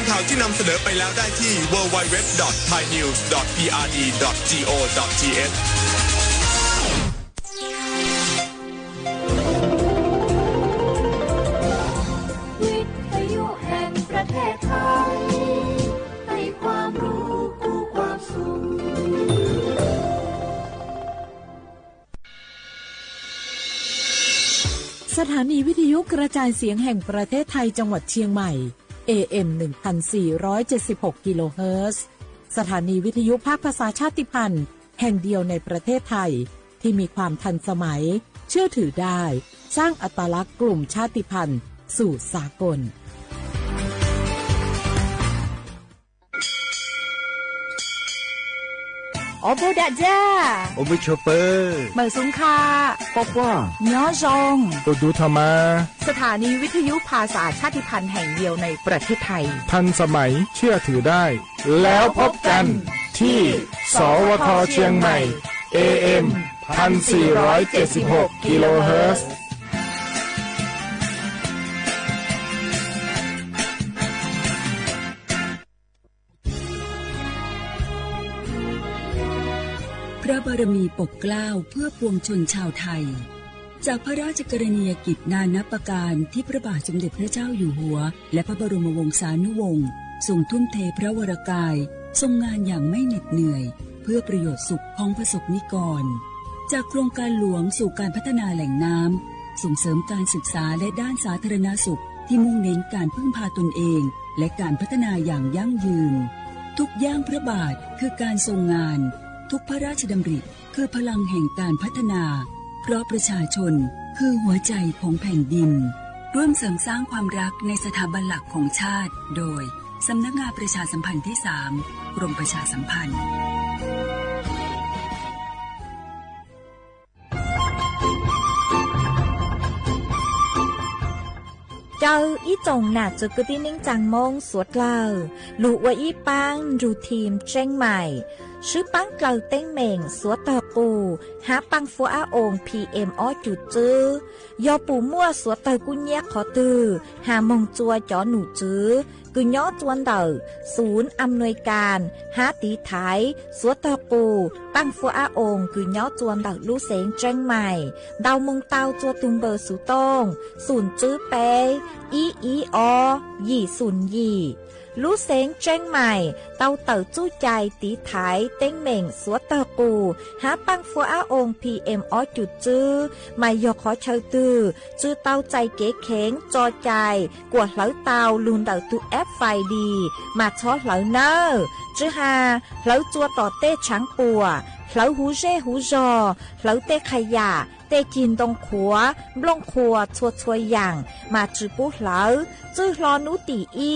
ข่าวที่นำเสนอไปแล้วได้ที่ www.thainews.prd.go.thวิทยุแห่งประเทศไทยให้ความรู้คู่ความสุขสถานีวิทยุกระจายเสียงแห่งประเทศไทยจังหวัดเชียงใหม่ AM 1476 กิโลเฮิรตซ์สถานีวิทยุภาคภาษาชาติพันธุ์แห่งเดียวในประเทศไทยที่มีความทันสมัยเชื่อถือได้สร้างอัตลักษณ์กลุ่มชาติพันธุ์สู่สากลโอโบดาจ้าโอมิชเปอร์เมอร์ซุงคาป๊อกว่าย้อจงตัวดูธรรมาสถานีวิทยุภาษาชาติพันธุ์แห่งเดียวในประเทศไทยทันสมัยเชื่อถือได้แล้วพบกันที่สวทเชียงใหม่ AM 1476 กิโลเฮิรตซ์พระบารมีปกเกล้าเพื่อปวงชนชาวไทยจากพระราชกรณียกิจนานับประการที่พระบาทสมเด็จพระเจ้าอยู่หัวและพระบรมวงศานุวงศ์ทรงทุ่มเทพระวรกายทรงงานอย่างไม่เหน็ดเหนื่อยเพื่อประโยชน์สุขของประสบนิกรจากโครงการหลวงสู่การพัฒนาแหล่งน้ำส่งเสริมการศึกษาและด้านสาธารณสุขที่มุ่งเน้นการพึ่งพาตนเองและการพัฒนาอย่างยั่งยืนทุกย่างพระบาทคือการทรงงานทุกพระราชดำริคือพลังแห่งการพัฒนาเพราะประชาชนคือหัวใจของแผ่นดินร่วมเสริมสร้างความรักในสถาบันหลักของชาติโดยสำนักงานประชาสัมพันธ์ที่ 3 กรมประชาสัมพันธ์เจ้าอีจงหนาจุกตินิ่งจังมงสวดเล่าลูว่าอีปังรูทีมเจ้งใหม่ชื่อปังเกลาเต้งเหม่งสวดตอปูหาปังฟัวอาองพีเอ็มอ้อจุดจื้อยอปูมั่วสวดเตอกุญแยกขอตือหามงจัวจอหนูจื้อกุญย้อจวนเตอศูนย์อำนวยการหาตีไทยสวดตอปูปังฟัวอาองกุญย้อจวนเตอลู่เสงเจ้งใหม่ดาวมงเตาจัวตุงเบอร์สุตงศูนย์จื้อเปอีอยี่ศูนย์ยี่ลู่เสงเจ้งใหม่เตาเต๋อจู้ใจตีไถเต้งเหม่งสวดเตอปูหาปังฟัวอาองพีเอ็มอ้อจุดจื้อไม่ยอขอเชยตือจื้อเตาใจเก๋เข็งจอใจกวดเหลาเตาลุนเต๋อตูแอปไฟดีมาช้อเหลาเนอจื้อหาเหลาจัวต่อเต้ช้างปัวเหลาหูเร่หูจอเหลาเต้ขยะเต้กินตรงขัวบลงขัวชัวชัวอย่างมาจื้อปูเหลาจื้อรอนูตีอี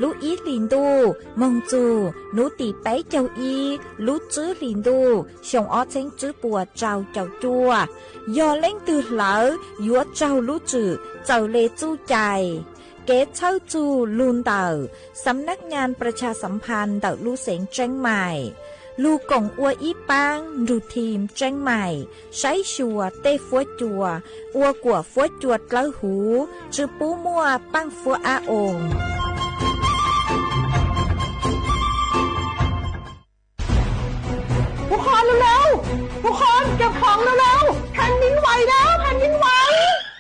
ลูอีลินดูมงจูนูตีไปเจ้าอีลูจื้อลินดูชงอ้อเช้งจื้อปัวเจ้าจัวยอเล่งตือเหลายัวเจ้าลูจื้อเจ้าเลจู้ใจเกตเช่าจูลุนเต่าสำนักงานประชาสัมพันธ์เต่าลู่เสงเจ้งใหม่ลูกงอัวอีปังดูทีมเจ้งใหม่ใช้ชัวเต้ฟัวจัวอัวกัวฟัวจวดเล้าหูจือปูมัวปังฟัวอาองทุกคนเร็วๆทุกคนเก็บของเร็วๆแผ่นดินไหวแล้วแผ่นดินไหว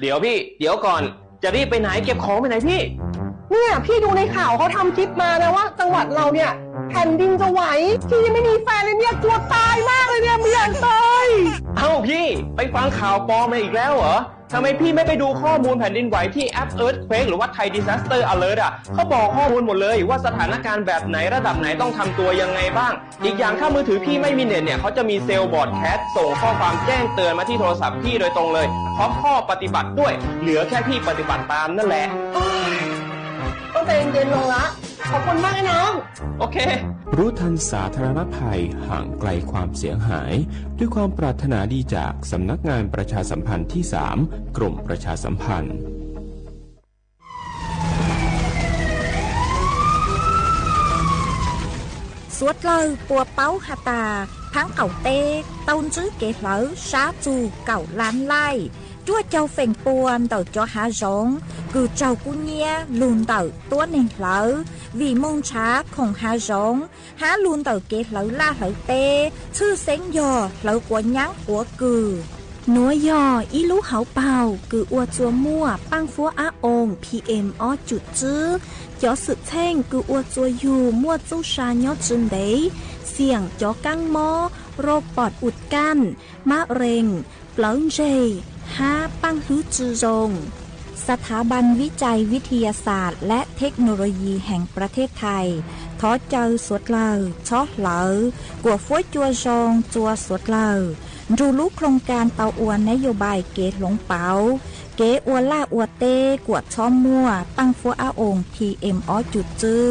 เดี๋ยวพี่เดี๋ยวก่อนจะรีบไปไหนเก็บของไปไหนพี่เนี่ยพี่ดูในข่าวเขาทำคลิปมานะว่าจังหวัดเราเนี่ยแผ่นดินจะไหวพี่ยังไม่มีแฟนเลยเนี่ยกลัวตายมากเลยเนี่ยไม่อยากตายเอ้าพี่ไปฟังข่าวปลอมมาอีกแล้วเหรอทำไมพี่ไม่ไปดูข้อมูลแผ่นดินไหวที่แอป Earthquake หรือว่า Thai Disaster Alert อ่ะเขาบอกข้อมูลหมดเลยว่าสถานการณ์แบบไหนระดับไหนต้องทำตัวยังไงบ้างอีกอย่างถ้ามือถือพี่ไม่มีเน็ตเนี่ยเขาจะมีเซลล์บอร์ดแคสส่งข้อความแจ้งเตือนมาที่โทรศัพท์พี่โดยตรงเลยพร้อมข้อปฏิบัติด้วยเหลือแค่พี่ปฏิบัติตามนั่นแหละต้องใจเย็นๆลงละขอบคุณมากนะน้องโอเครู้ทันสาธารณภัยห่างไกลความเสียหายด้วยความปรารถนาดีจากสำนักงานประชาสัมพันธ์ที่ 3 กรมประชาสัมพันธ์สวดเลยปัวเป้าหาตาพังเก่าเต้ต้นจื้อเก๋เหลาช้าจูเก่าล้านไล่ chúa châu phèn buồn tàu cho há giống cứ châu cú nhia luôn tàu tua nên lỡ vì mongช้าของหาgiống há luôn tàu kế lỡ la lỡ tê sư xén giò lỡ của nháng của cừ núa giò ý lú hảo bào cừ ua chua mua băng phố á ồn PM ó chuột chứ cho sự thanh cừ ua chua dù mua châu sa nhó chân đấyเสี่ยง cho căng mó rô bọt ụt can má rền lớn dây há băng hứ chư rồng สถาบันวิจัยวิทยาศาสตร์และเทคโนโลยีแห่งประเทศไทยท้อเจอสวดเลอช้อเหลอกว่าฟ้วยจัวจงจัวสวดเลอรู้รู้โครงการเตาอวนนโยบายเกตหลงเป๋าเกอวล่าอวเต้กวดช้อมมั่วปังฟัวอาอง PM อจุดจื้อ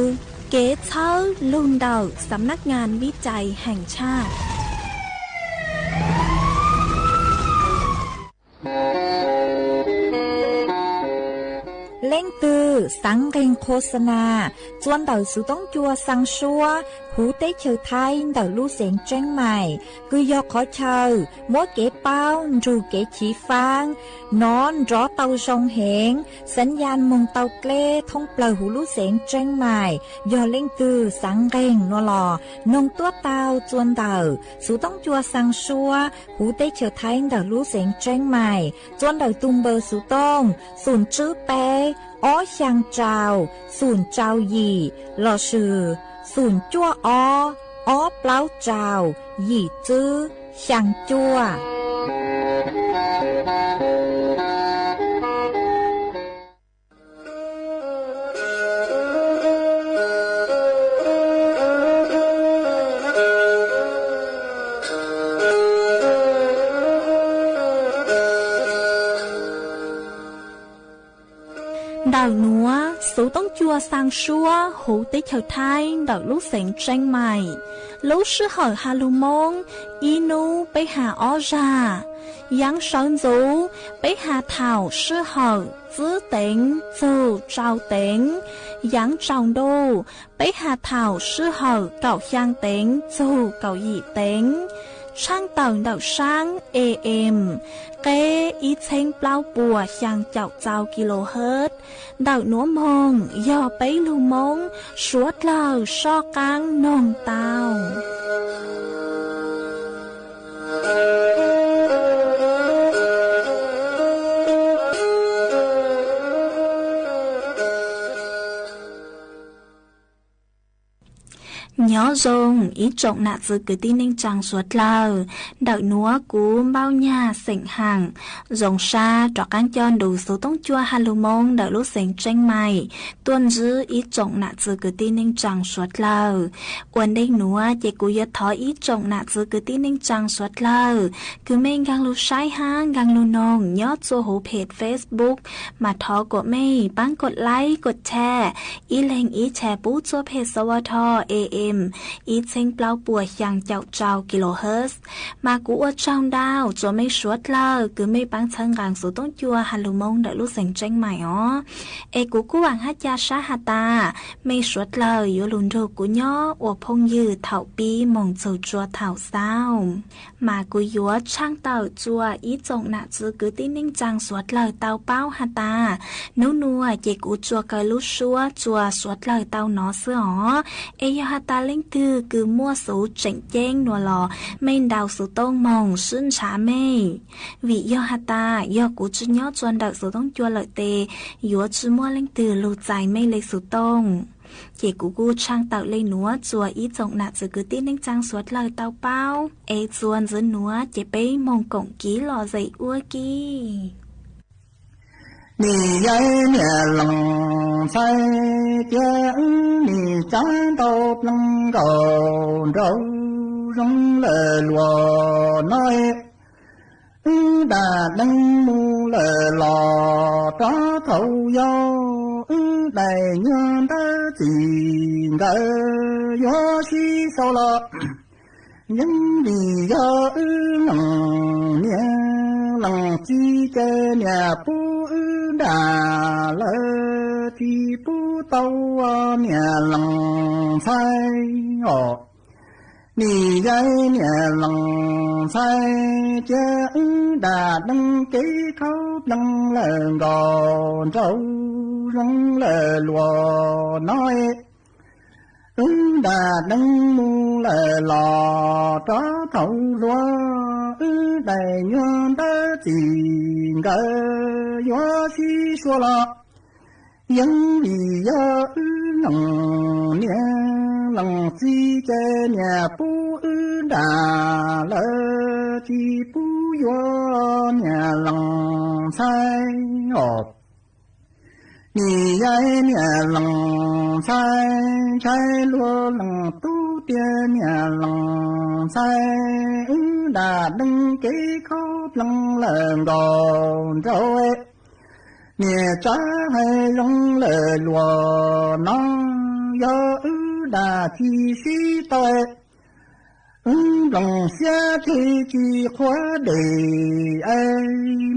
เก๋เช้าลุนเดาสำนักงานวิจัยแห่งชาติเล่งตือสังเกงโฆษณาจวนเต่าสุต้องจัวสังชัวหูเต้เชอไทยเต่าลู่เสียงแจ้งใหม่คือยอขอเชอมัวเก๋เป้ารูเก๋ฉีฟางนอนรอเต่าทรงเหงสัญญาณมงเต่าเกล้ท่องเปล่าหูลู่เสียงแจ้งใหม่ยอเล่งตือสังเกงนัวหล่อนงตัวเต่าจวนเต่าสุต้องจัวสังชัวหูเต้เชอไทยเต่าลู่เสียงแจ้งใหม่จวนเต่าตุงเบอร์สุต้องศูนย์จื้อเป้อ้อช่างเจ้าศูนย์เจ้าหยี่หล่อชื่อศูนย์จั่วอ้อเปล่าเจ้าหยี่จื้อช่างจั่วđào núa số tông chua sang xua hú tế chào thai đào lúc sánh tranh mày lúc sư hỏi hà lù mông inu bế hà ó ra yang sơn dũ bế hà thảo sư hỏi giữ tính dù trao tính yang trao đô bế hà thảo sư hỏi cậu giang tính dù cậu dị tính sang tầng đào sang AM kế ít thanh bao bùa sang chào chào kHz đào núa mông do bấy lưu mông suốt lờ so căng nông tàu nhớ dùng ý trọng nạ dự cứ tin ninh chẳng suốt lờ đợi núa cú bao nhà sỉnh hàng dòng xa trọ cán chọn đủ số tông chua hà lù mông đợi lúc sỉnh tranh mày tuân dư ý trọng nạ dự cứ tin ninh chẳng suốt lờ uẩn đinh núa chỉ cú yết thói ý trọng nạ dự cứ tin ninh chẳng suốt lờ cứ mình gang lù sai hang gang lù nông nhớ cho hố page Facebook mà thó của mày bánกดไลค์กดแชร์ý lên ýแชร์ปูcho page สวท AMอีเชงเปล่าปัวยังเจ้าเจ้ากิโลเฮิร์ตมากูอวดเจ้าดาวจะไม่สวดเลยคือไม่ปังเชิงกลางสู่ต้องจัวฮัลโหลมงเดลูเสียงเจงใหม่อ๋อเอกูหวังฮัจยาชาฮาตาไม่สวดเลยอยู่ลุนโรกูย่ออวพงยืดเถ่าปีมงจูจัวเถ่าเศร้ามากูยัวช่างเต่าจัวอีจงหน้าจือคือตีนิ่งจังสวดเลยเต่าเป้าฮาตานูนัวเจกูจัวเกลุชัวจัวสวดเลยเต่าหนอเสืออ๋อเอยฮาตาเล่งคือมั่วสูเจ๋งเจ้งนัวหล่อไม่ดาวสูต้องมองซึ่งช้าไม่วิยอฮาตายอกูจะย่อจวนดักสูต้องจัวเลยเตยัวจืมั่วเล่งลูใจไม่เลยสูต้องเจกูกูช่างเต่าเลยหนัวจัวอีจงหนักจะคือตีนิ่งจังสวดเลยเต่าเป้าเอจวนจะหนัวเจไปมองกงกี้หล่อใจอ้วกี้你呀面冷在边，你站到能够柔容了落来，但能木了老扎头腰，来年的几个月洗手了。人的呀冷年冷几个年不打了地不到啊面冷菜哦，你在年冷在江大灯给口灯冷高州容了罗nói đã đăng mu lệ lò cho thấu rùa đầy nhon đá tình gỡ gió xí xua lọ những vì do lòng nhẹ lòng chi chê nhà pu đã lỡ chi pu gió nhà lòng sai hộp你呀呀冷菜菜罗冷都点呀冷菜大灯给口冷冷高州诶你扎还容了罗囊有大提西多诶龙虾提起花地哎，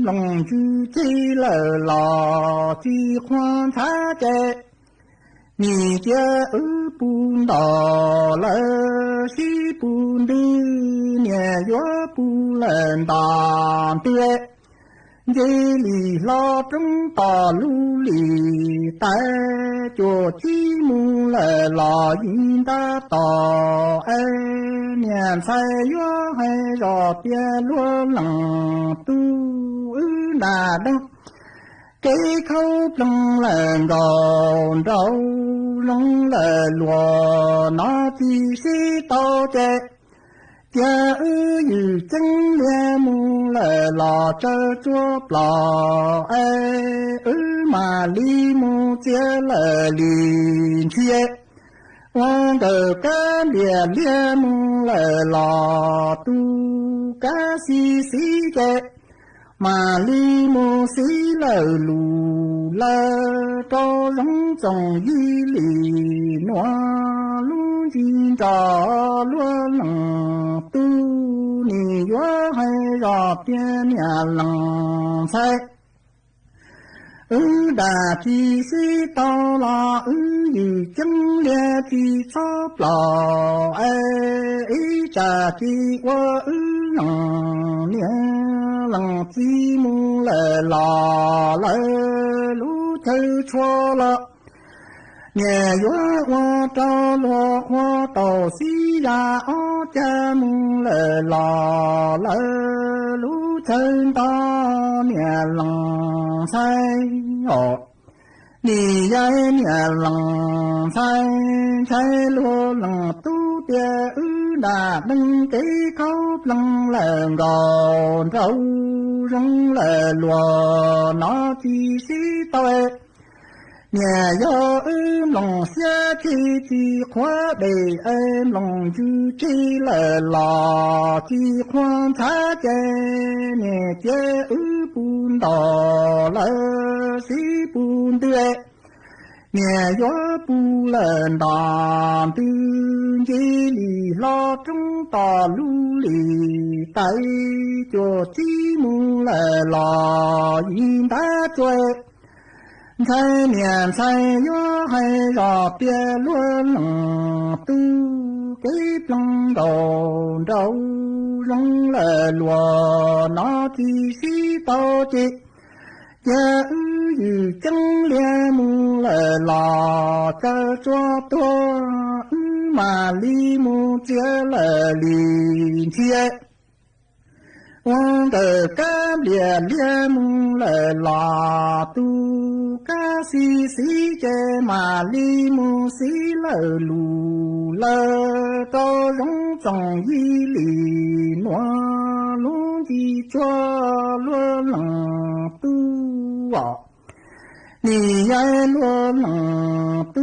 龙珠起了老鸡黄茶街，你家不到了西不的年月不能当爹。这里老中大路里带着积木来老人的道哎，年菜月还绕边路冷都那等，给口冷冷高州冷了罗那地西到这。家有真面目来拉着做老哎，马里木接了邻居，我的干爹面目来拉都干西西的，马里木西了路了，招人中一里暖路金着落冷都你月还绕边面冷菜。大提西到了有精烈的草老哎，扎的我冷年冷寂寞来拉来路头错了。年月我着落花到西呀，家门来拉来路程到年冷菜哦，你呀年冷菜菜落冷都别那能给口冷冷高州人来落那地西到年要龙虾起起花被龙珠起了老鸡黄茶街年节不到了西不对年月不能当的这里老中大路里带着积木来老人大嘴菜年菜月还绕别轮冷都给冷高州容了罗那地西到这家有真脸目来拉着抓多马里木接了邻居我的干脸脸目来拉都嘎西西这马里木西了路了到容中一里暖龙的抓落冷都啊你呀落冷都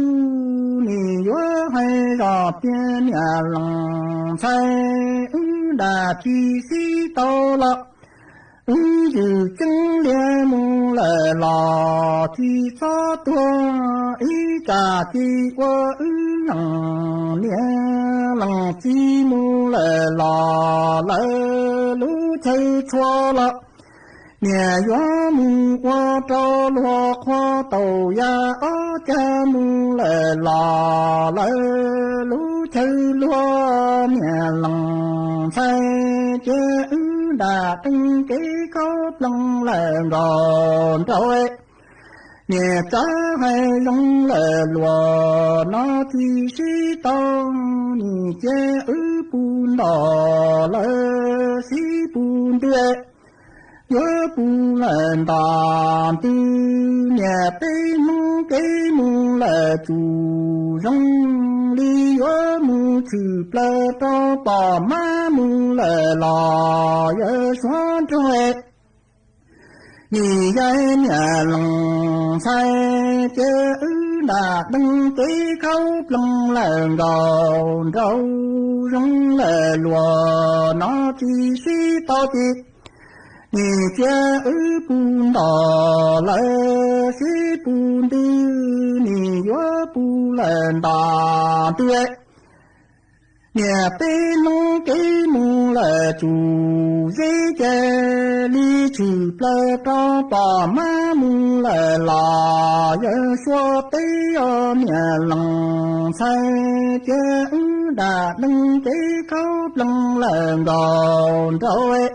你月还绕边面冷菜大提西到了有真脸目来老的早多一扎的我冷年冷寂寞来拉来路走错了年月木我着落花豆呀家木来拉来路走 chư lúa nhà lòng say chữ đã từng cái câu lòng là gòn rồi nhà cha hay lòng là lúa nó thì sĩ tông nhị chế bùn đỏ là sĩ bùn tuyệt nhớ bùn lần đàn tư nhà tây mù cái mù là chủ rong đi ở mù chữ plơ to bỏ má mù là lò ở xóa trôi nhị dây nhà lòng say chớ đã đăng tới khâu lòng là gầu râu rong là lùa nó chỉ sĩ to chít nhị cha bùn đỏ là sĩ bùn tư nhị gió bùn lần đà tuyệt nhà tên nó cái mù là chủ dễ chè lý trừ plơ to bỏ má mù là lò giờ xóa tế ở nhà lòng say chớ đã đăng cái khâu lòng là gòn rồi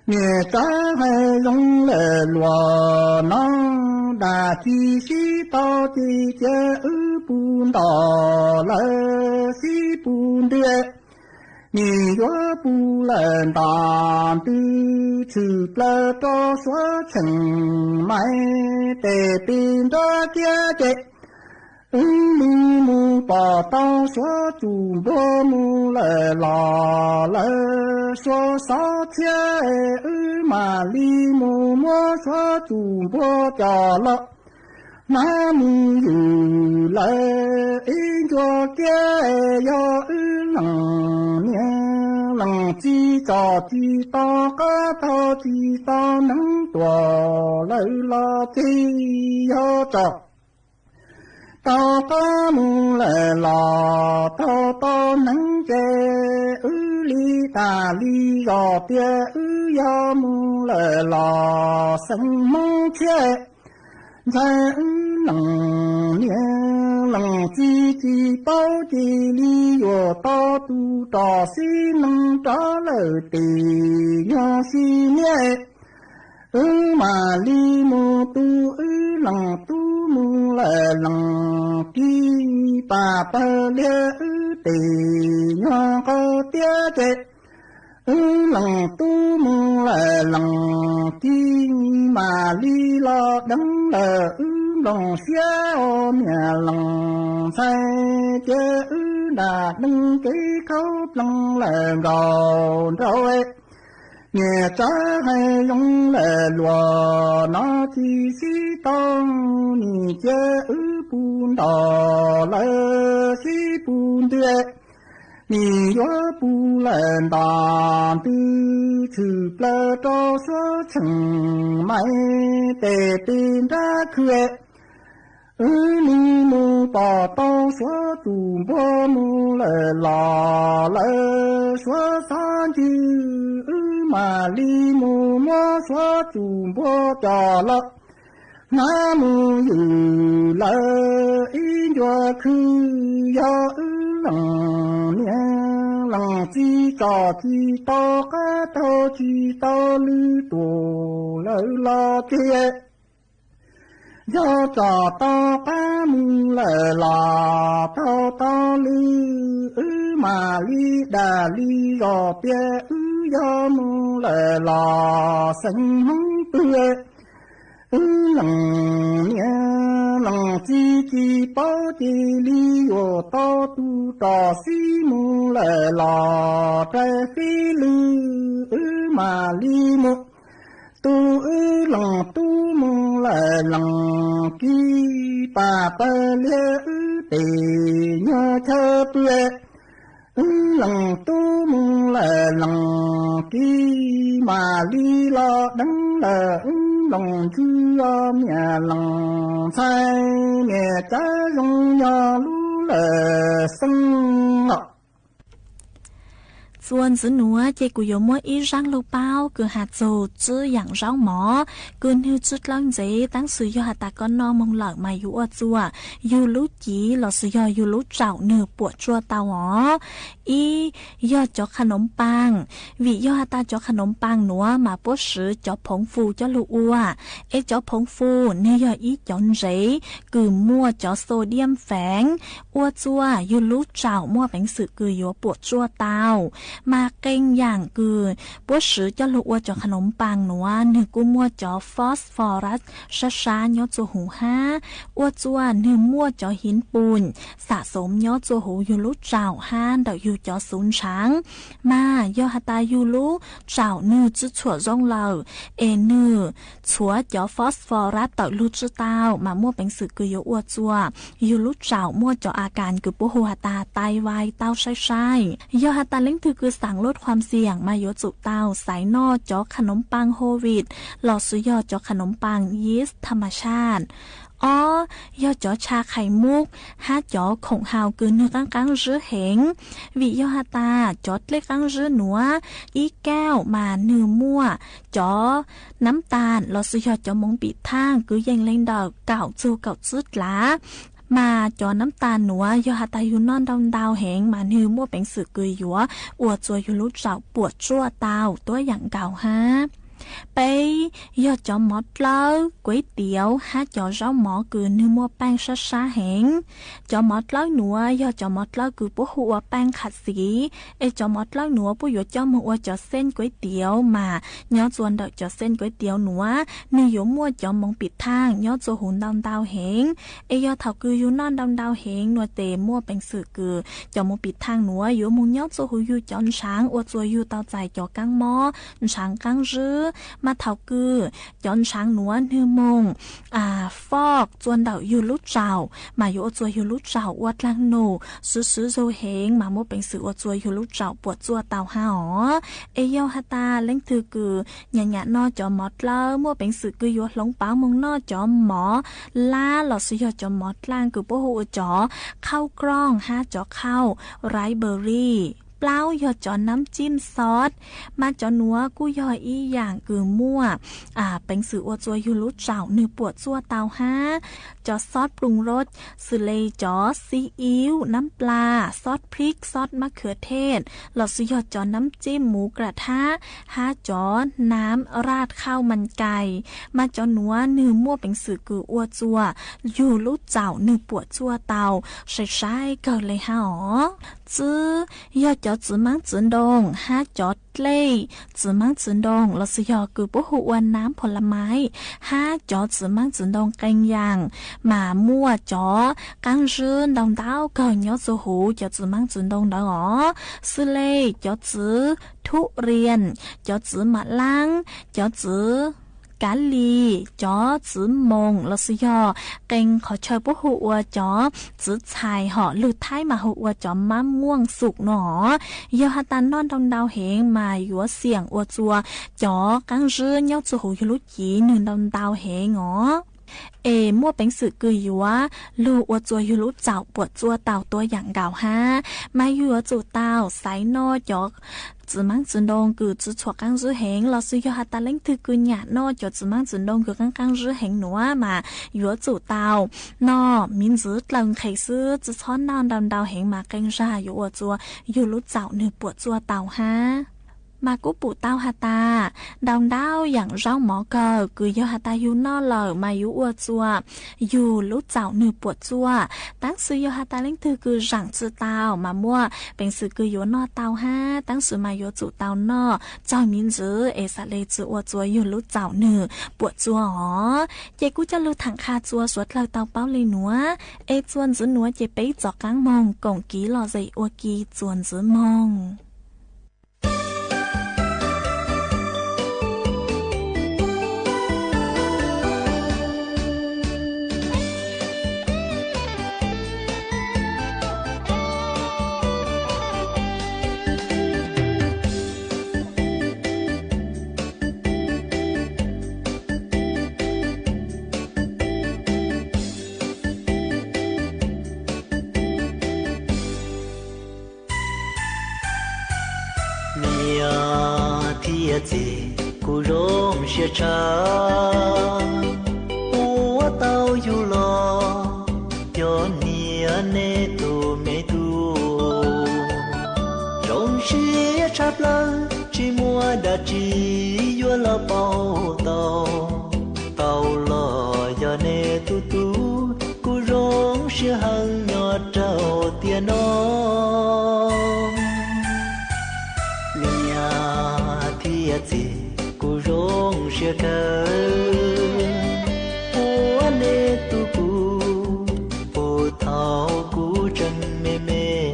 nhà cha hay giống lệ lùa nó đã chi sĩ to chi chớ bùn đỏ là sĩ bùn tuyệt nhị gió bùn lần đàn tư trừ plơ to xóa chừng mãi tề tin đó kia chết mi mù bỏ tao xóa chủ bố mù lệ lò lệ xóa xóa chia mà li mù mua xóa chủ bố cho lọ má mù dù lệ cho kia yo lòng nhé lòng chi cho chi to có to chi to nắng tùa lệ lo chi yo cho tao có mù lệ lò tao nắng chê ly tà ly gò tia do mù lệ lò sân mong chê ra lòng nhé lòng chi bao chi ly yo to tu tò xí nâng trả lời tì nhỏ xí nhé mà li mù tu lòng tu mù lệ lòng ki bà bơ lê tì nhỏ có tia chết lòng tu mù lệ lòng ki mà li lo đắng lệ lòng xé ôm nhà lòng say chớ đã đăng cái khâu lòng lệ gòn rồi nhà cha hay giống lệ lùa nó chỉ sĩ tông nhị chớ bùn đỏ lệ sĩ bùn tuyệt nhị gió bùn lần đàn tư trừ plơ to xóa chừng mãi tề tin ra khuệ li mù bỏ tao xóa chủ bố mù lệ lò lệ xóa san chư mà li mù mua xóa chủ bố cho lọ ngã mù dù lệ cho khư do lòng nhé lòng chi cho chi to cá to chi to lư tổ lỡ lo kia do cho to cá mù lệ là to lư mà li đà li gò bia do mù lệ là xanh hóng tươi lòng nhé lòng chi bao chi li yo to tu trò xí mù lệ là trái phi lư mà li mù tu lòng tu mù lệ lòng ki bà bơ lê tì nhớ thơ tuệ lòng tu mù lệ lòng ki mà li lo đắng lệ lòng chư nhà lòng say nhà cha rong nhà lú lệ sân ngọc ส่วนสนัวเจกุยมัวอีรังลูเป้าคือหาจูจื้ออย่างร้องหมอกุนฮิวจุดลังเจตั้งสื่อยอตาก้อนนอมงหลักมาอยู่อจัวอยู่รู้จีหลอสื่อยอยู่รู้เจ้าเนื้อปวดจัวเตาหออียอจอขนมปังวิยอตาจอขนมปังหนัวมาปวดสือจอผงฟูจอลูอัวจอผงฟูเนื้อยอีจอนเจคือมั่วจอโซเดียมแฝงอัวจัวอยู่รู้เจ้ามั่วเป็นสื่อคืออยู่ปวดจัวเตามาเก่งอย่างคือปวดสือจอลูอัวจอขนมปังหนัวเนื้อกูมั่วจอฟอสฟอรัสช้าๆยอจัวหูห้าอัวจัวเนื้อมั่วจอหินปูนสะสมยอจัวหูอยู่รู้เจ้าห้าเดาอยู่จอศูนย์ช้างมายอหตาอยู่รู้เจ้าเนื้อจุดถั่วร่องเหล่าเนื้อชัวจอฟอสฟอรัสต่อรู้จุดเต้ามามั่วเป็นสื่อคืออยู่อัวจัวอยู่รู้เจ้ามั่วจออาการคือปวดหัวตาไตวายเต้าใช่ยอหตาเล่งคือสั่งลดความเสี่ยงมาโยจุเต้าสายนอจอขนมปังโฮวิดหลอดซุยอจอขนมปังยีสต์ธรรมชาติยอจอชาไข่มุกห้าจอขงหาวกืนเนื้อกังรื้อเหงวิยอหตาจอดเล็กกังรื้อหนัวอีแก้วมาเนื้อมั่วจอน้ำตาลเราซื้อยอจอมงปีทางกือยังเล่นดอกเก่าจูเก่าซึดหลามาจอน้ำตาลหนัวยอหตาอยู่นอนดาวแหงมาเนื้อมั่วเป็นสื่อกือยัวอวดจัวอยู่รู้เจ้าปวดชั่วเตาตัวอย่างเก่าฮะไปยอดจอมอดเล่าก๋วยเตี๋ยวหาจอเจ้าหมอคือเนื้อมัวแป้งช้าๆแหงจอมอดเล่าหนัวยอดจอมอดเล่าคือปุ๊หัวแป้งขัดสีจอมอดเล่าหนัวปุ๊หยดจอมหัวจอเส้นก๋วยเตี๋ยวมาย้อนจวนดอกจอเส้นก๋วยเตี๋ยวหนัวเนื้อมัวจอมมองปิดทางย้อนจอหุ่นดาวแหงยอดเถาคืออยู่นอนดาวแหงนัวเตมัวเป็นสื่อคือจอมมองปิดทางหนัวอยู่มุงย้อนจอหูอยู่จอนช้างอวดจัวอยู่เตาใจจอกังหม้อช้างกังรื้อมาเท่ากือย้อนช้างหนวเนื้อมงฟอกจวนเดาอยู่ลุเจ้ามาอยู่จัวอยู่ลุเจ้าวัดลังโนซื้อโซเฮงมาโมเป็นสื่อจัวอยู่ลุเจ้าปวดจัวเตาห้าอ๋อยอฮตาเล่งถือกือหยาๆนอจอมอดเล่ามัวเป็นสื่อกืออยู่หลงป้ามงนอจอมหมอล่าหลอดซื้อยอจอมอดล่างกือโป้หัวจอเข้ากล้องห้าจอเข้าไรเบอรี่เปล่ายอดจอน้ำจิ้มซอสมาจอนัวกู้ยออีอย่างคือมั่วเป็นสื่ออวดจัวยูรุเจ้าเนื้อปวดจัวเตาห้าจอซอสปรุงรสสื่อเลยจอซีอิ๊วน้ำปลาซอสพริกซอสมะเขือเทศหลอดซื้อยอดจอน้ำจิ้มหมูกระทะห้าจอน้ำราดข้าวมันไก่มาจอนัวเนื้อมั่วเป็นสื่อคืออวดจัวยูรุเจ้าเนื้อปวดจัวเตาใช่เกิดเลยฮะจื้อยอดจอจื้อมังจื้อดงห้าจอดเล่จื้อมังจื้อดงเราซื้อยอคือปุ๊หัวน้ำผลไม้ห้าจอจื้อมังจื้อดงแกงยางมามั่วจอกังรื้อดองดาวเกินยอดจื้อหูจอจื้อมังจื้อดงดอซื้อเล่จอจื้อทุเรียนจอจื้อมะลังจอจื้อกาลีจอจื้อมงเราซื้อยอเก่งขอเชิญปุ๊หัวจอจื้อชายห่อลือท้ายมาหัวจอมะม่วงสุกหนอยอฮัตานอนดองดาวเหงมาอยู่เสียงอวดจัวจอกังรื้อยอจื้อหูยลุจีหนึ่งดองดาวเหงมั่วเป็นสื่อกืออยู่ว่าลูอวดจัวอยู่รู้เจ้าปวดจัวเต่าตัวอย่างเก่าฮะมาอยู่จู่เต่าไซนอจอกจื้อมังจื้อดงคือจื้อฉวกังจื้อเหงเราซื้อยอฮัตตาเล่งถือกือหยาดนอจอจื้อมังจื้อดงคือกังจื้อเหงหนัวมาอยู่จู่เต่านอมินจื้อหลังไข่ซื้อจื้อช้อนนอนดาวเหงมาเก่งร่าอยู่อวดจัวอยู่รู้เจ้าเนื้อปวดจัวเต่าฮะมากุปูเต้าฮาตาดาวดาวอย่างเจ้าหมอเกอคือยอฮาตาอยู่นอเหล่ามาอยู่อวดจัวอยู่รู้เจ้าเนื้อปวดจัวตั้งซื้อยอฮาตาเล่งถือคือจังจื้อเต้ามามั่วเป็นสื่อคืออยู่นอเต้าห้าตั้งซื้อมาอยู่จู่เต้านอเจ้ามินจื้อสะเลจื้ออวดจัวอยู่รู้เจ้าเนื้อปวดจัวเจกูจะรู้ถังคาจัวสวดเราเต้าเป้าเลยหนัวจวนจื้อหนัวเจไปจอกกลางมองกงกีหล่อใจอวกีจวนจื้อมอง gì cô rôm xe cha ua tao yêu lo cho nia nê tu mê tu rôm xe chắp lơ chỉ mua đã chỉ yêu lo bao tàu tàu lo cho nê tu tu cô rôm xe hằng nhỏ trâu tiền nó gì cô rong xe cờ ua nê tu cu ô thao cu chân mê mê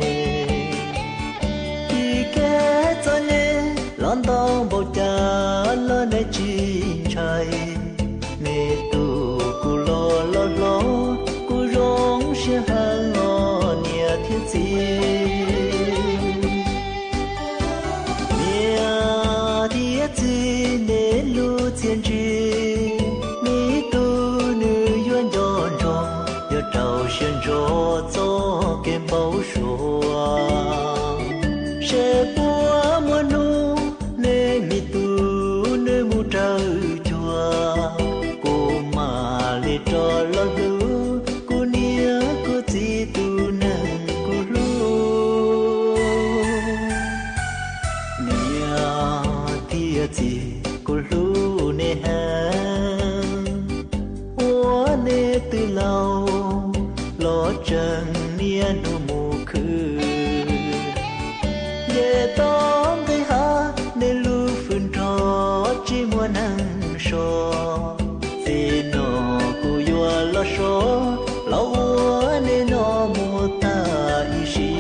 đi kế cho nê lon tao bầu cha lo nê chín trời nê tu cu lo lo lo cô rong xe hàng ngõ nia thiết gì thiên tri mi tu nữ duyên dọn tròn giờ trâu xuyên gió gió kem bao xua sẽ búa mùa nu nê mi tu nữ mu trời chùa cô mà lê trò lo lưu cô nia cô chỉ tu nâng cô lu nia tia chỉ cô lu nê hàng ua nê từ lâu lo chân nia nu mù khư ye tóm thấy ha nê lu phun trò chỉ muốn ăn so vì nó cô yua lo so lo ua nê nó mù ta y si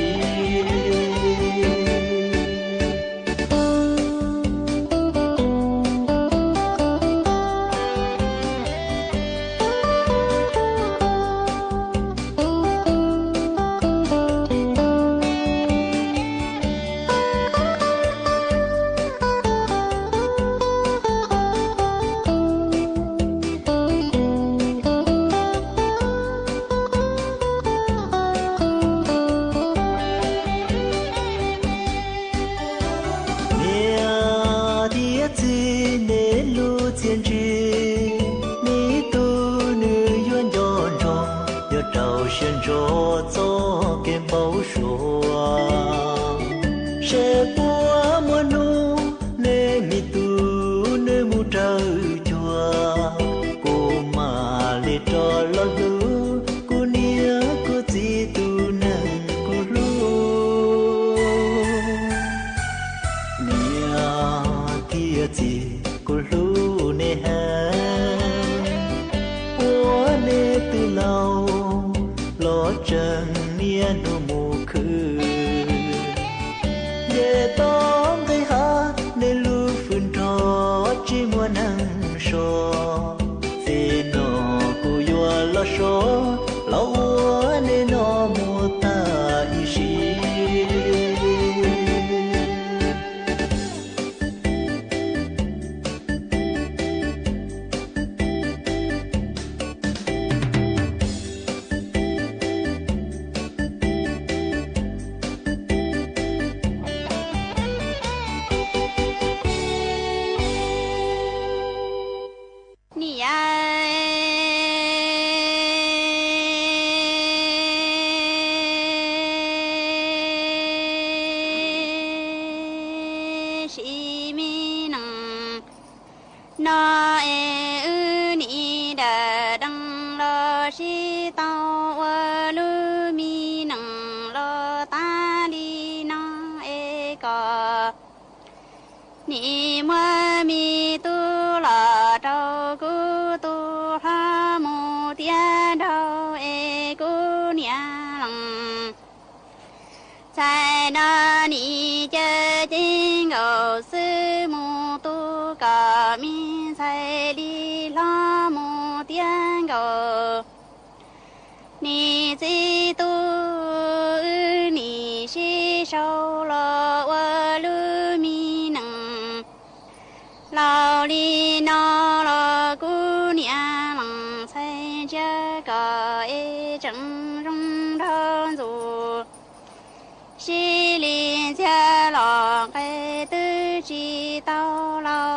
chỉ tao lo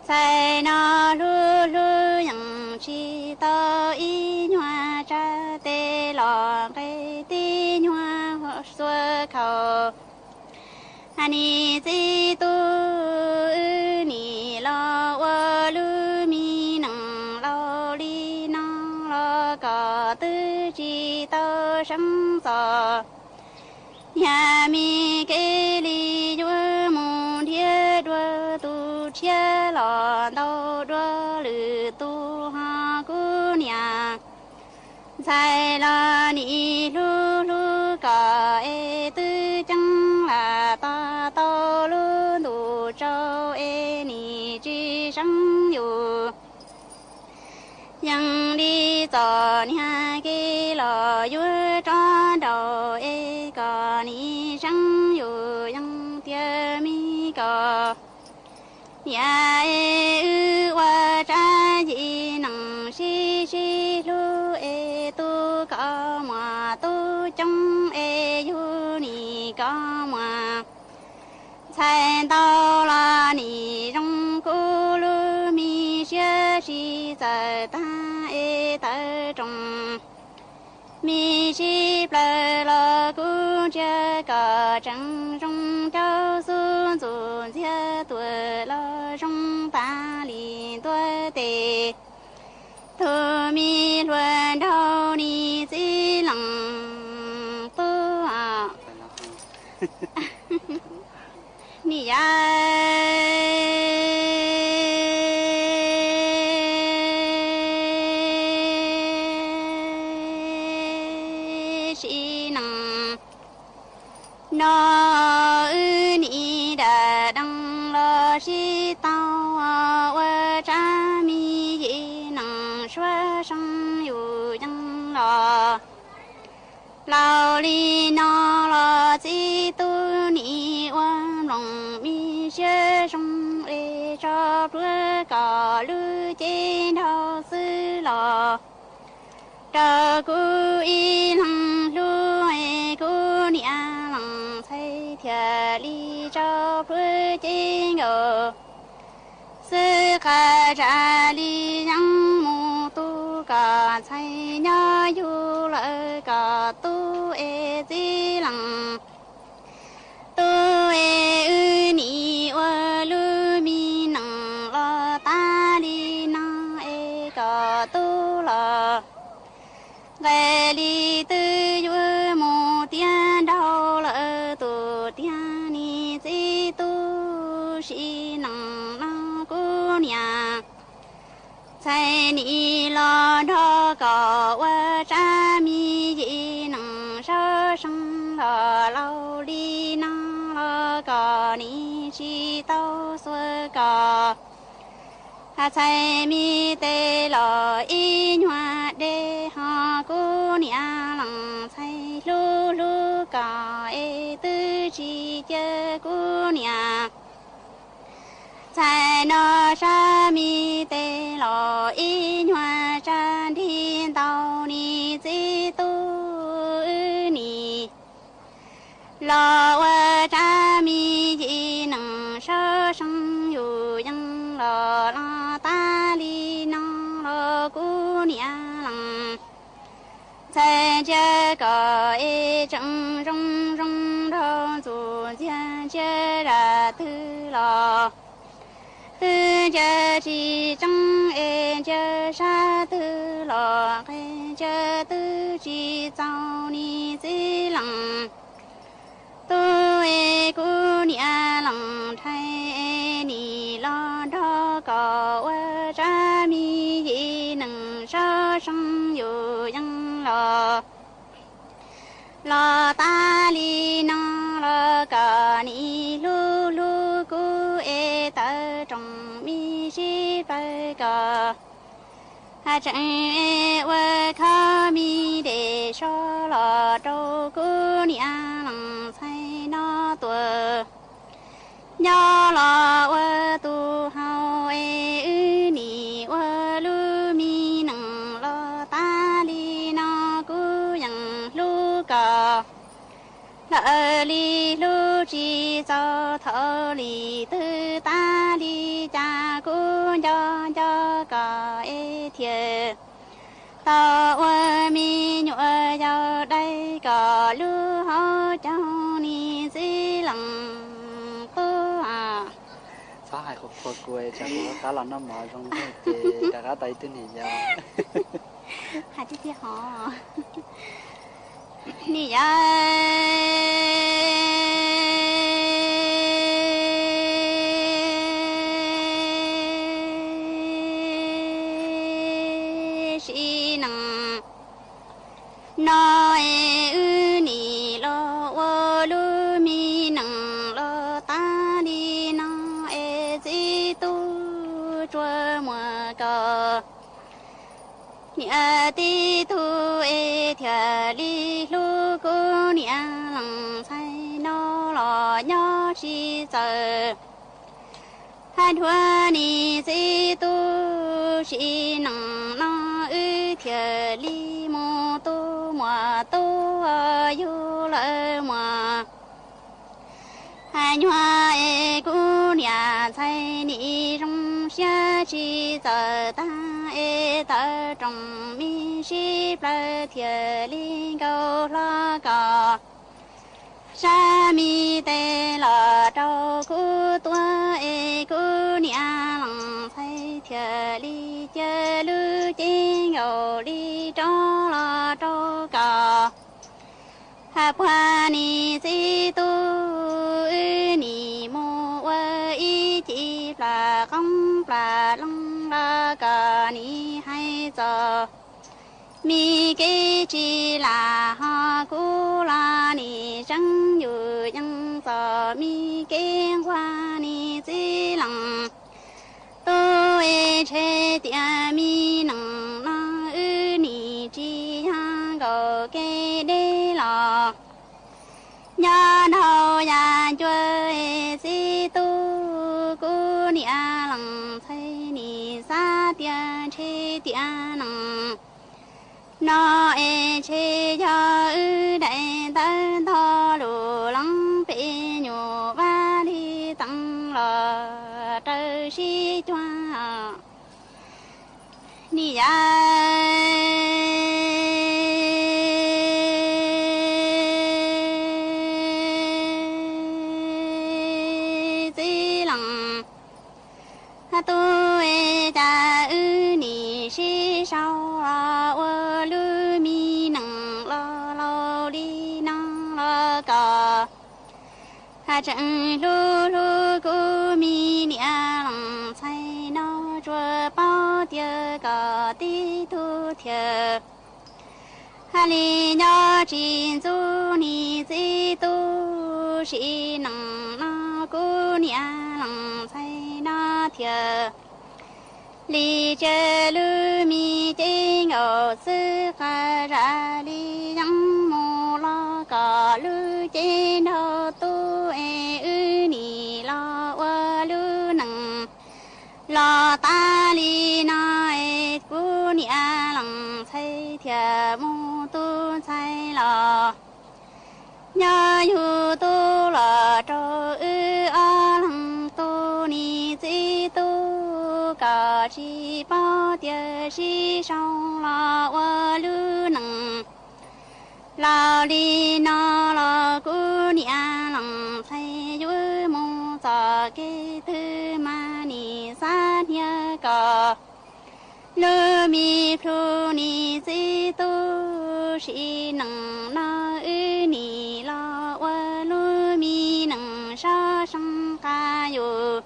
在那路路阳气到一暖着的老给的暖和所口，你最多你老我路米能老里能老高的知道生造。nhà mi kê li chúa môn thiết đua tu chia lò đau đua lử tu ha cú nhà sai la ni lu lu cả e tư chẳng là ta tao lu tu trâu e ni chi sang yu yang đi tò nhà kê lò chúa tròn đầu e có ni sang yu yang tia mi có ya e ư wa cha ji nang si si lu e tu có mà tu trong e yu ni có mà才到了你中咕噜咪学习在大爱的中，咪西不了古这个正中招苏祖接对了中大理对的，土咪轮到你最冷不啊。你呀，是能那你的当了是道我这米也能说上有人了。老李拿了几多年我龙米学生来找不高路见到死了，这个一浪路哎个娘浪才天里找不见个，是看这里让木都个才鸟有了个都哎最浪。都哎你我路米能了大里能哎个都了，外里的有木点到了都点你最都是能那姑娘，在你老着个我这米也能烧上了老里能。个你知道所个，才米得了一年的哈姑娘郎才噜噜个哎的知的姑娘，在那上米得了一年山听到你最多你。老我这米也能烧上有人了，那大里能了姑娘郎，在这个一正中中头足见这热头了，这是正哎这啥头了，这都是找你最冷。都哎姑娘郎才你老着个我这米也能烧上有人了，老大里能了个你噜噜姑哎的中米是白个。真我靠米的说了周姑娘郎才那多，要了我都好哎你我路米能了大里那姑娘路个，那里路只走头里的大里家姑。cho có ê thiệt tao mi nhựa giàu đây có lưu hậu trong ni dĩ lăng tu à sao hai khúc phật quê cho nó cá là nó mở trong cái cả cá tay tên gì vậy hai tí họ ni ya si năng nói ư ni lo wo lu mi năng lo ta đi nó e di tu chua mùa cờ nhà ti thu e thia li lu cô nhà lăng say nó lo nhỏ chi giờ hai thua ni di tu chi năng nó ư thia li mô tu mùa tu yu lỡ mùa hai hoa e cô nhà say ni trong xa chi giờ ta e ta trong mi shi plơ thiê linh câu lo cò sa mi tê lò trâu cu tua e cu nia lăng say thiê li chê lư chê ngầu li trâu lo trâu cò hà qua ni si tu ni mô ơ y chỉ là không là lăng la cà ni hay giờ mi kê chỉ là ha cu la ni chẳng yu yang giờ mi kê qua ni chỉ lăng tu e che tia mi nang na ư ni chi ha go kê đê lò nhà nào nhà chơi si tu cô nia lăng thấy ni sa tia che tia nang nó e che cho ư đại tân thọ lù lăng bể nhủ ba đi tăng lò trời si choa ni ya tu e cha ư ni si sao a wo lu mi nang lo lo đi nang lo ca ha chẳng lu lu cu mi nia lăng say nó chua bao tia ca ti tu thiê ha li nhỏ chín du ni di tu si nang na cu nia lăng say na thiê li chê lư mi chê ngô sư khả ra li yang mô lo cả lư chê nô tu e ư ni lo wa lư nang lo ta li na e cu ni a lăng say thiê mô tu say lo nhớ yu tu lo trô ư a lăng tu ni di tu cả chi bao tia si sao la wa lu nang lao li na la cu ni a lăng say yu mô sa kê tư ma ni sa nhớ cả lu mi phu ni si tu si nang na ư ni la wa lu mi nang sa sang ca yu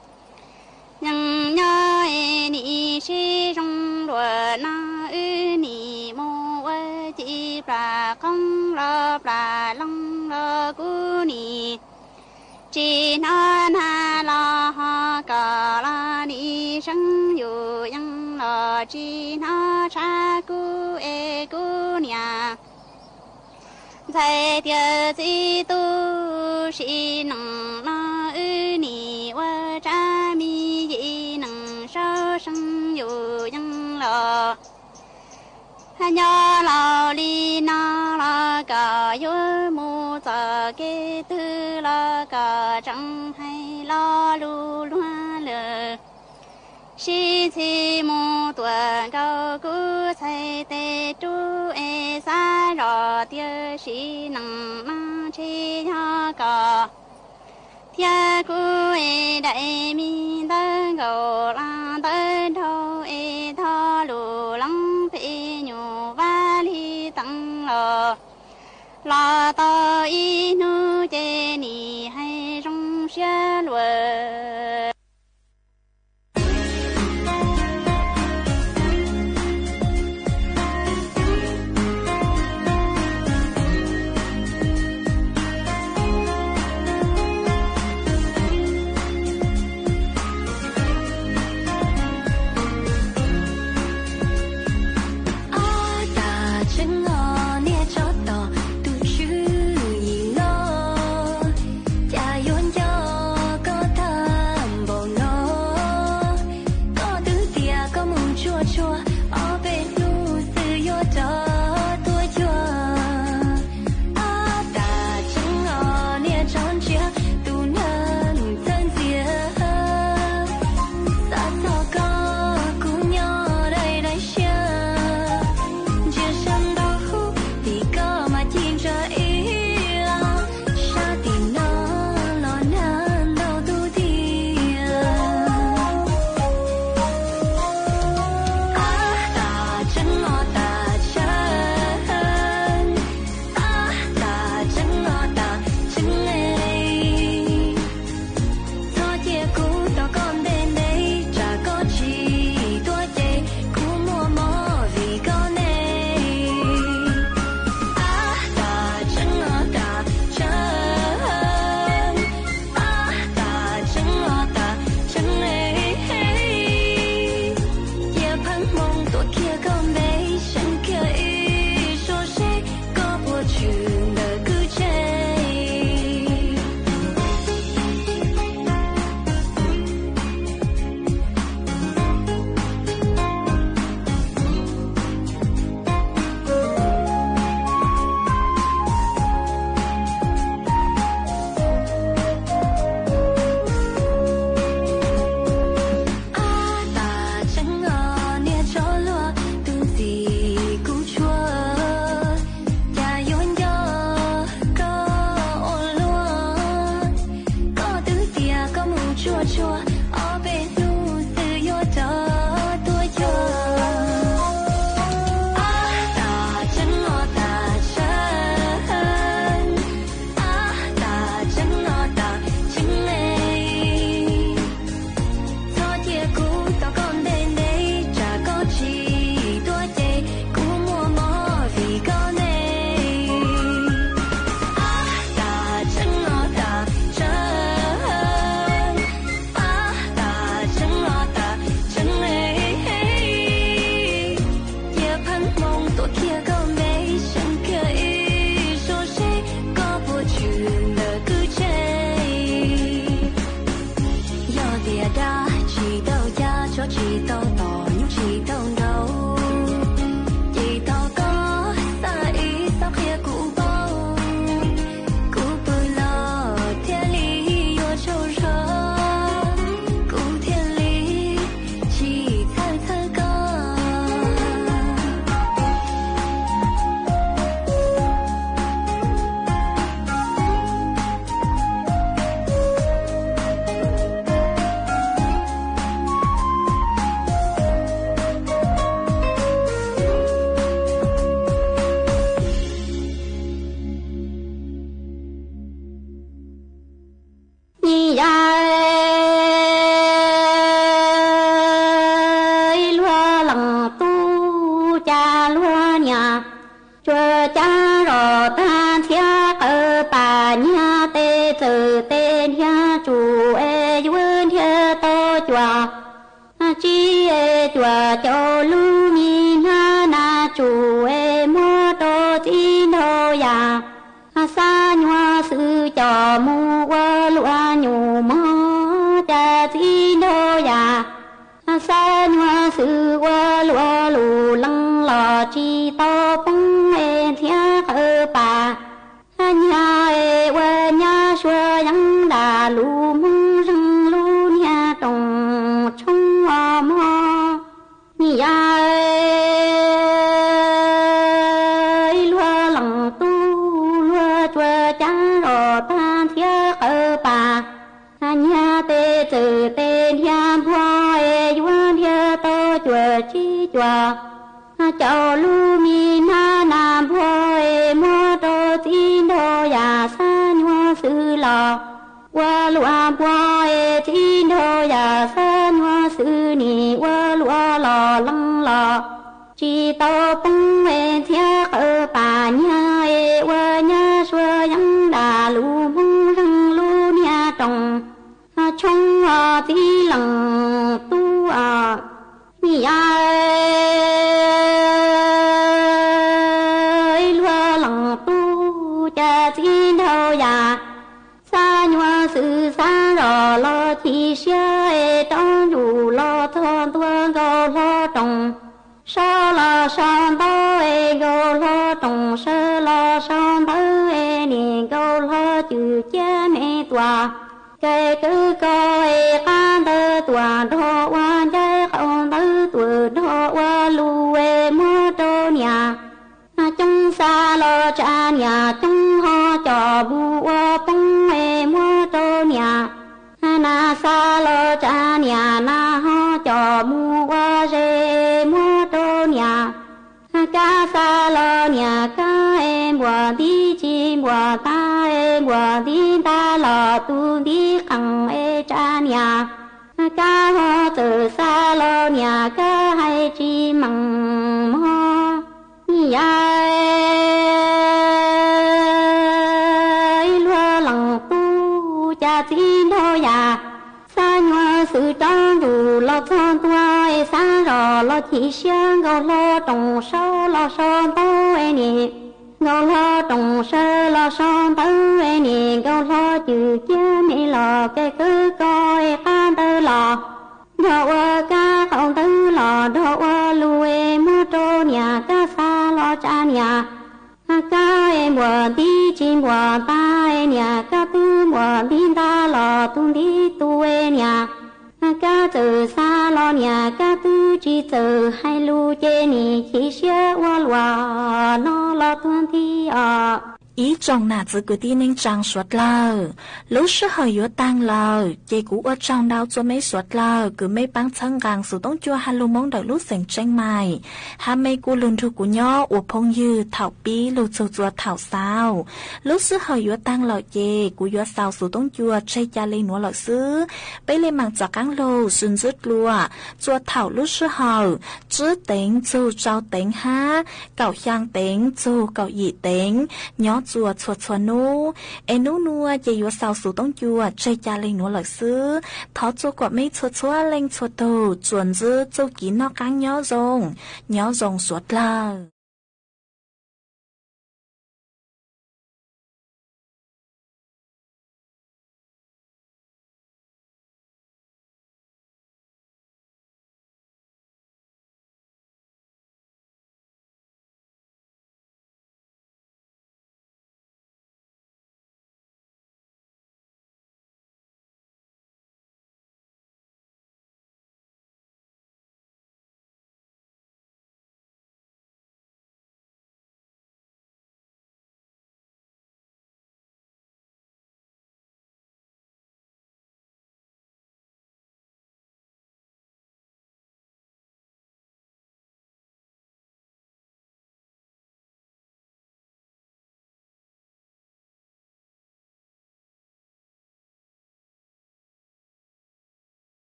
nhưng nhớ ni si trong đùa na ư ni mô ơ chỉ là không lo là lăng lo cu ni chỉ na na lo ha cả la ni sang yu yang lo chỉ na cha cu e cu nia thầy tia si tu si nang na ư ni wa cha mi yi nang sao sang yu yang lo ha nhỏ lo li na la cả yu mu sa kê tư la cả chẳng hay lo lu loa lờ 西起木段高古才得住哎三绕的是能马车呀高。天古哎大米的狗浪的头哎套路浪被牛万里等了，拉到一路的你还中学论。lu mong rừng lu nhà đồng trong mơ ơi lúa lòng tu lúa chùa cha rò tan thiết ở bà nhà tê trừ tê nhà bùa yuan thia tô chùa chi chùa cháu lu mi na nam bùa mua tô tin đồ ya sa nhua sư lò qua lúa bùa tin đồ ya sa nhua sư ni qua lúa lò lăng lò chỉ tao bông thiết ở bà nhà qua nhà xua yang đà lu bông răng lu nhà trồng trong tí lăng tu mi ai lúa lăng tu cha tin đâu ya sa nhua sự sa rò lo chi xia trong dù lo thon tuôn go lo trồng sa la san tao go lo trồng sa la san tao ni go lo chữ cha mẹ tòa cái cứ coi can tơ tòa đo qua trái không tơ tuổi đo qua lùe mua trâu nhà trong xa lo cha nhà trong ho trò bu bông mua trâu nhà na xa lo cha nhà na ho trò bu rê mua trâu nhà ca xa lo nhà ca em bùa đi chim bùa ta em bùa đi ta lo tu đi khăng cha nhà ca ho từ xa lo nhà ca hay chi măng ho ai lúa lăng tu cha tin thôi ya sa nhua sự trang đủ lo thon tuai sa rò lo chỉ xiang gò lo trồng sâu lo son tao nè gò lo trồng sơ lo son tao nè gò lo chữ cha mẹ lo cái cứ coi can tơ lò đo ca không tơ lò đo lùe mua trâu nhà ca xa lo cha nhà ca em bùa đi chim bùa ta nhà ca tu bùa đi ta lo tu đi tu nhà ca từ xa lo nhà ca tu chỉ từ hai lu chê ni chỉ xia qua loa nó lo tuân thi ý trong nà tự cứ tin nên chẳng suốt lờ lúc sư hơi yếu tăng lờ chế cũ ở trong đau cho mấy suốt lờ cứ mấy băng thân càng sự tống chua hai lu mong đợi lúc sành tranh mày hai mấy cô lùn thu của nhỏ ủa phong dư thảo bí lù chua chua thảo sao lúc sư hơi yếu tăng lờ chế cũ yếu sao sự tống chua chơi cha lên nữa lờ sư bây lên mạng cho căng lù xuân rứt lùa chua thảo lúc sư hơi chứ tính chu trao tính ha cậu香tính chu cậu dị tính nhỏ chùa chùa chùa nu em nu nua chỉ yếu sao số tông chùa chơi cha lên nữa lợi sư thọ chùa quả mấy chùa chùa lên chùa tù chuẩn dư châu kín nó căng nhỏ rồng suốt là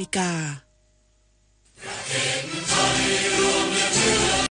ฬิกา